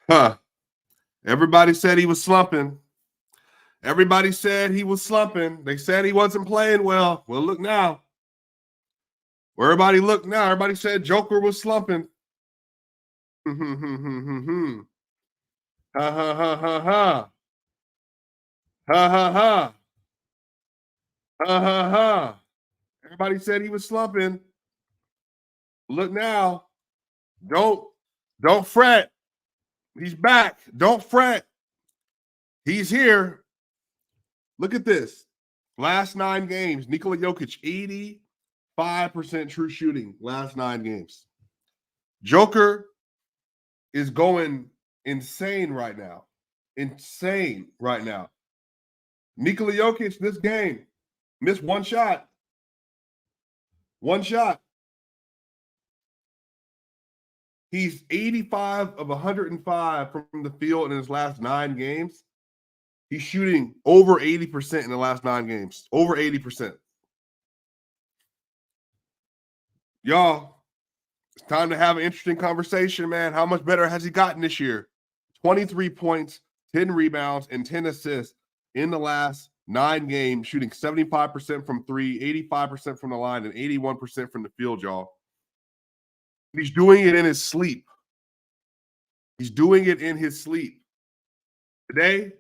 Huh. Everybody said he was slumping. Everybody said he was slumping. They said he wasn't playing well. Well, look now. Where everybody look now. Everybody said Joker was slumping. Ha ha ha ha ha. Ha ha ha. Ha ha ha. Everybody said he was slumping. Look now. Don't fret. He's back. Don't fret. He's here. Look at this. Last 9 games, Nikola Jokic, 85% true shooting last 9 games. Joker is going insane right now. Insane right now. Nikola Jokic, this game, missed one shot. One shot. He's 85 of 105 from the field in his last 9 games. He's shooting over 80% in the last 9 games. Over 80%. Y'all, it's time to have an interesting conversation, man. How much better has he gotten this year? 23 points, 10 rebounds, and 10 assists in the last 9 games, shooting 75% from 3, 85% from the line, and 81% from the field, y'all. He's doing it in his sleep. He's doing it in his sleep. Today,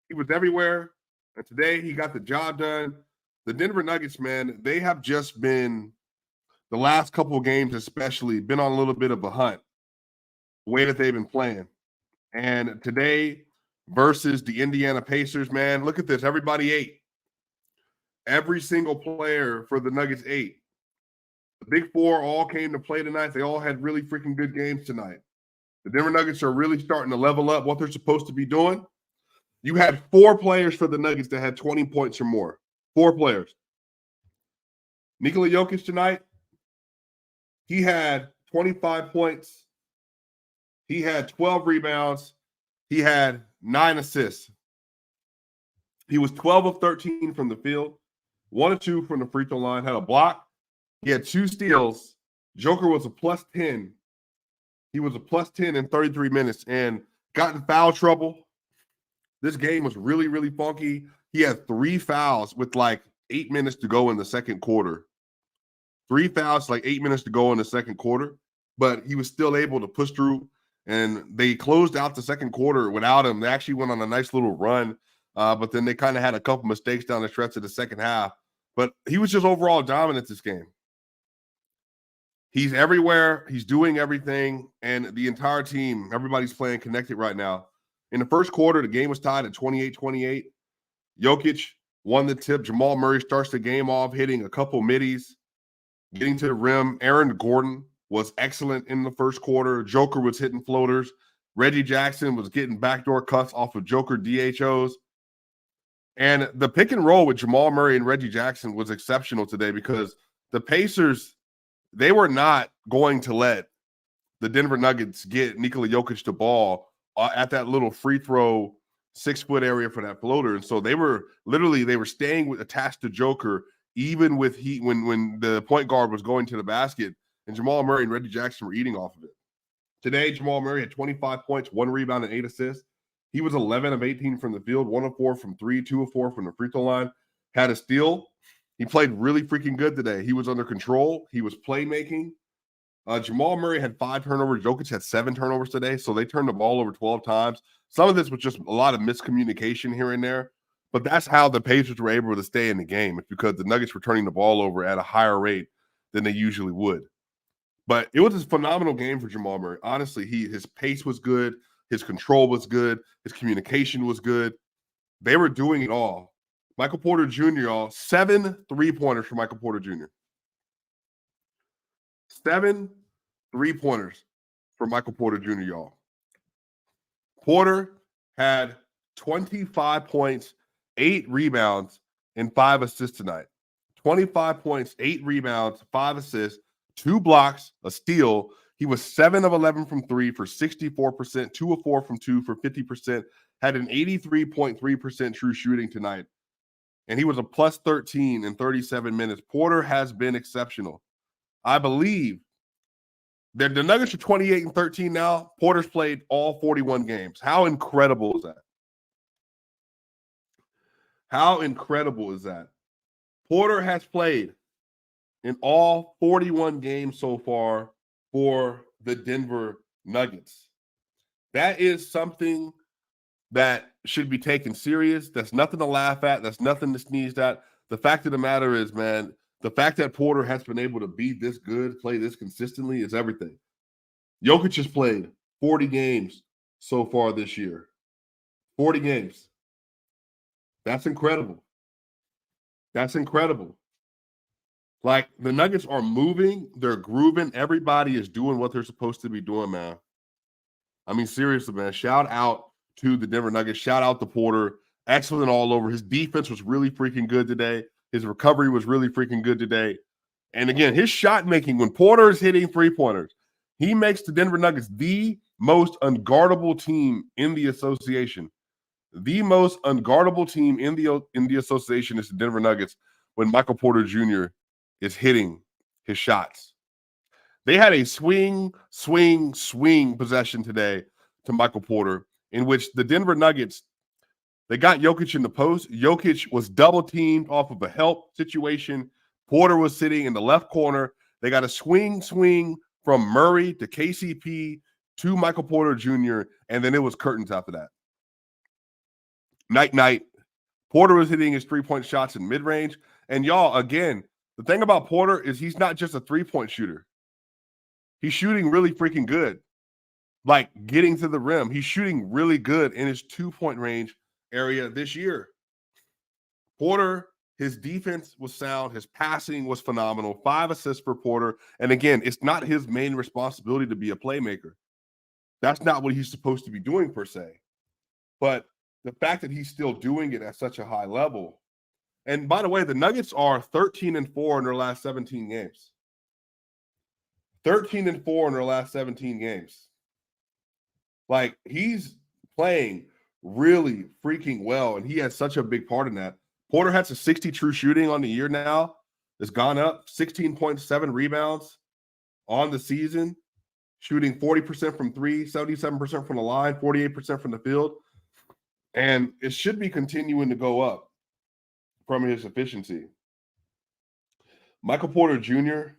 he was everywhere, and today he got the job done. The Denver Nuggets, man, they have just been, the last couple of games especially, been on a little bit of a hunt, the way that they've been playing. And today versus the Indiana Pacers, man, look at this. Everybody ate. Every single player for the Nuggets ate. The Big Four all came to play tonight. They all had really freaking good games tonight. The Denver Nuggets are really starting to level up what they're supposed to be doing. You had 4 players for the Nuggets that had 20 points or more. 4 players. Nikola Jokic tonight, he had 25 points. He had 12 rebounds. He had 9 assists. He was 12 of 13 from the field, 1 of 2 from the free throw line, had a block. He had 2 steals. Joker was a plus 10. He was a plus 10 in 33 minutes and got in foul trouble. This game was really, really funky. He had 3 fouls with like 8 minutes to go in the second quarter. 3 fouls, like 8 minutes to go in the second quarter. But he was still able to push through. And they closed out the second quarter without him. They actually went on a nice little run. But then they kind of had a couple mistakes down the stretch of the second half. But he was just overall dominant this game. He's everywhere. He's doing everything. And the entire team, everybody's playing connected right now. In the first quarter, the game was tied at 28-28. Jokic won the tip. Jamal Murray starts the game off, hitting a couple middies, getting to the rim. Aaron Gordon was excellent in the first quarter. Joker was hitting floaters. Reggie Jackson was getting backdoor cuts off of Joker DHOs. And the pick and roll with Jamal Murray and Reggie Jackson was exceptional today because the Pacers, they were not going to let the Denver Nuggets get Nikola Jokic the ball at that little free throw 6-foot area for that floater. And so they were staying attached to Joker, even with when the point guard was going to the basket, and Jamal Murray and Reggie Jackson were eating off of it. Today, Jamal Murray had 25 points, 1 rebound, and 8 assists. He was 11 of 18 from the field, 1 of 4 from 3, 2 of 4 from the free throw line. Had a steal. He played really freaking good today. He was under control. He was playmaking. Jamal Murray had 5 turnovers. Jokic had 7 turnovers today, so they turned the ball over 12 times. Some of this was just a lot of miscommunication here and there, but that's how the Pacers were able to stay in the game. It's because the Nuggets were turning the ball over at a higher rate than they usually would. But it was a phenomenal game for Jamal Murray. Honestly, his pace was good. His control was good. His communication was good. They were doing it all. Michael Porter Jr., y'all, 7 3-pointers for Michael Porter Jr. 7 3-pointers for Michael Porter Jr., y'all. Porter had 25 points, 8 rebounds, and 5 assists tonight. 25 points, 8 rebounds, 5 assists, 2 blocks, a steal. He was 7 of 11 from 3 for 64%, 2 of 4 from 2 for 50%, had an 83.3% true shooting tonight. And he was a plus 13 in 37 minutes. Porter has been exceptional. I believe The Nuggets are 28-13 now. Porter's played all 41 games. How incredible is that? How incredible is that? Porter has played in all 41 games so far for the Denver Nuggets. That is something that should be taken serious. That's nothing to laugh at. That's nothing to sneeze at. The fact of the matter is, man, the fact that Porter has been able to be this good, play this consistently is everything. Jokic has played 40 games so far this year. 40 games. That's incredible. That's incredible. Like, the Nuggets are moving. They're grooving. Everybody is doing what they're supposed to be doing, man. I mean, seriously, man. Shout out to the Denver Nuggets. Shout out to Porter. Excellent all over. His defense was really freaking good today. His recovery was really freaking good today. And again, his shot making, when Porter is hitting three-pointers, he makes the Denver Nuggets the most unguardable team in the association. The most unguardable team in the association is the Denver Nuggets when Michael Porter Jr. is hitting his shots. They had a swing possession today to Michael Porter, in which the Denver Nuggets, they got Jokic in the post. Jokic was double teamed off of a help situation. Porter was sitting in the left corner. They got a swing from Murray to KCP to Michael Porter Jr., and then it was curtains after that. Night. Porter was hitting his three-point shots in mid-range. And y'all, again, the thing about Porter is he's not just a three-point shooter. He's shooting really freaking good. Like, getting to the rim. He's shooting really good in his two-point range area this year. Porter, his defense was sound. His passing was phenomenal. 5 assists for Porter. And again, it's not his main responsibility to be a playmaker. That's not what he's supposed to be doing per se. But the fact that he's still doing it at such a high level. And by the way, the Nuggets are 13-4 in their last 17 games. 13-4 in their last 17 games. Like, he's playing really freaking well, and he has such a big part in that. Porter has a 60 true shooting on the year now. It's gone up 16.7 rebounds on the season, shooting 40% from three, 77% from the line, 48% from the field. And it should be continuing to go up from his efficiency. Michael Porter Jr.,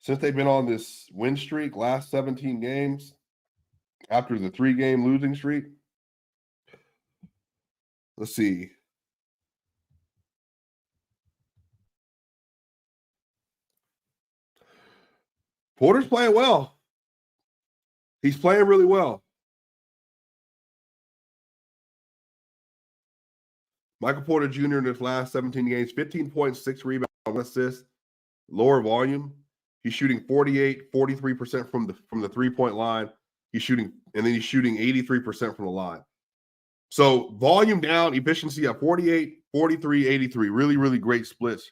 since they've been on this win streak, last 17 games, after the 3-game losing streak, let's see. Porter's playing well. He's playing really well. Michael Porter Jr. in his last 17 games, 15.6 rebounds, 1 assist, lower volume. He's shooting 43% from the three-point line. He's shooting 83% from the line. So volume down, efficiency at 48, 43, 83. Really, really great splits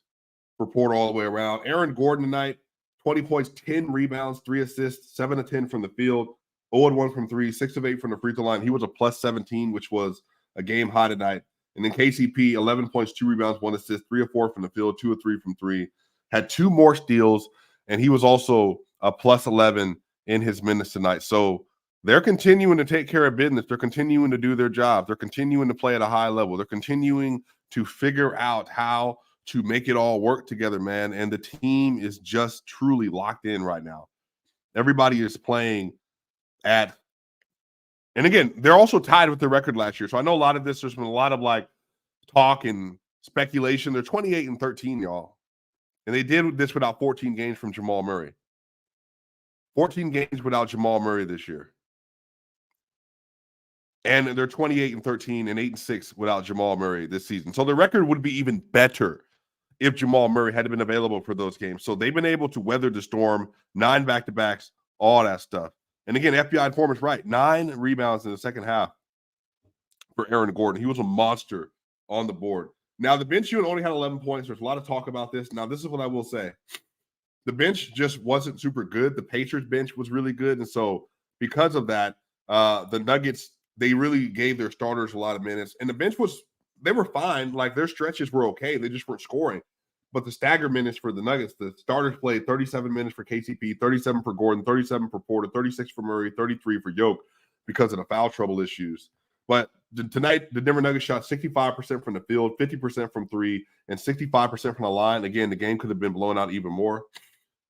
for Porter all the way around. Aaron Gordon tonight, 20 points, 10 rebounds, 3 assists, 7 of 10 from the field, 0 of 1 from 3, 6 of 8 from the free throw line. He was a plus 17, which was a game high tonight. And then KCP, 11 points, 2 rebounds, 1 assist, 3 of 4 from the field, 2 of 3 from 3. Had 2 more steals, and he was also a plus 11 in his minutes tonight. So they're continuing to take care of business. They're continuing to do their job. They're continuing to play at a high level. They're continuing to figure out how to make it all work together, man. And the team is just truly locked in right now. Everybody is playing at, and again, they're also tied with their record last year. So I know a lot of this, there's been a lot of like talk and speculation. They're 28-13, y'all. And they did this without 14 games from Jamal Murray. 14 games without Jamal Murray this year. And they're 28-13 and 8-6 without Jamal Murray this season. So the record would be even better if Jamal Murray had been available for those games. So they've been able to weather the storm, 9 back-to-backs, all that stuff. And again, FBI Informant's right. 9 rebounds in the second half for Aaron Gordon. He was a monster on the board. Now, the bench unit only had 11 points. There's a lot of talk about this. Now, this is what I will say. The bench just wasn't super good. The Patriots bench was really good. And so because of that, the Nuggets, they really gave their starters a lot of minutes. And the bench they were fine. Like, their stretches were okay. They just weren't scoring. But the stagger minutes for the Nuggets, the starters played 37 minutes for KCP, 37 for Gordon, 37 for Porter, 36 for Murray, 33 for Yoke because of the foul trouble issues. But tonight, the Denver Nuggets shot 65% from the field, 50% from three, and 65% from the line. Again, the game could have been blown out even more.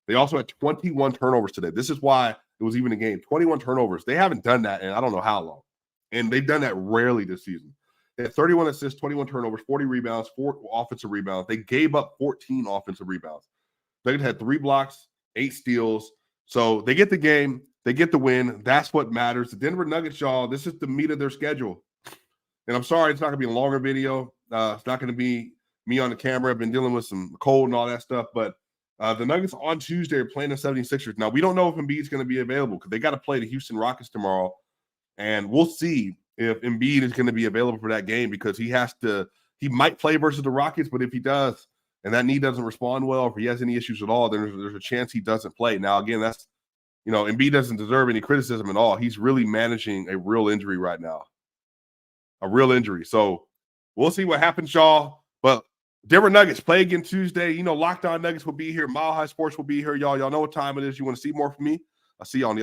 They also had 21 turnovers today. This is why it was even a game. 21 turnovers. They haven't done that in I don't know how long. And they've done that rarely this season. They had 31 assists, 21 turnovers, 40 rebounds, 4 offensive rebounds. They gave up 14 offensive rebounds. They had 3 blocks, 8 steals. So they get the game. They get the win. That's what matters. The Denver Nuggets, y'all, this is the meat of their schedule. And I'm sorry, it's not going to be a longer video. It's not going to be me on the camera. I've been dealing with some cold and all that stuff. But the Nuggets on Tuesday are playing the 76ers. Now, we don't know if Embiid's going to be available because they got to play the Houston Rockets tomorrow. And we'll see if Embiid is going to be available for that game because he might play versus the Rockets, but if he does and that knee doesn't respond well, if he has any issues at all, then there's a chance he doesn't play. Now, again, that's, Embiid doesn't deserve any criticism at all. He's really managing a real injury right now, a real injury. So we'll see what happens, y'all. But Denver Nuggets play again Tuesday. Locked On Nuggets will be here. Mile High Sports will be here, y'all. Y'all know what time it is. You want to see more from me? I'll see you on the